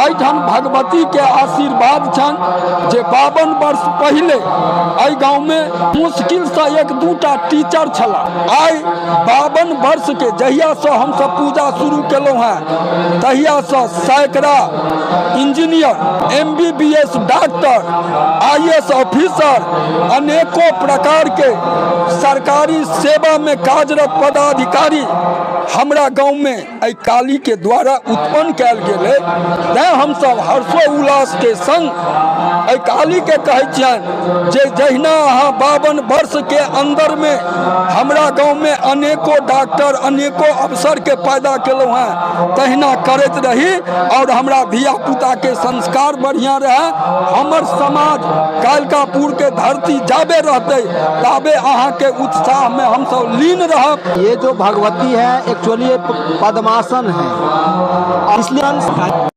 एठाम भगवती के आशीर्वाद छन जे 52 वर्ष पहले एहि गाँव में मुश्किल से 1-2टा टीचर छला। आई 52 वर्ष के जहिया से हम सब पूजा शुरू केलहुँ हैं तहिया से सैकड़ा engineer, MBBS doctor, IAS officer, अनेकों प्रकार के सरकारी सेवा में कार्यरत पदाधिकारी हमरा गाँव में एहि काली के द्वारा उत्पन्न कैल गेलै। तैं हम सब हर्षो उल्लास के संग एहि काली के कहै छियनि जे जहिना अहाँ 52 वर्ष के अंदर में हमरा गाँव में अनेकों डॉक्टर, अनेकों अफसर के पैदा केलहुँ हैं, तहिना करैत रही और हमरा धिया पुता के संस्कार बढ़िया रहे। हमर समाज कालिकापुर के धरती जाबे रहते ताबे अहाँ के उत्साह में हम सब लीन रहब। ये जो भगवती है एक्चुअली पद्मासन है, इसलिए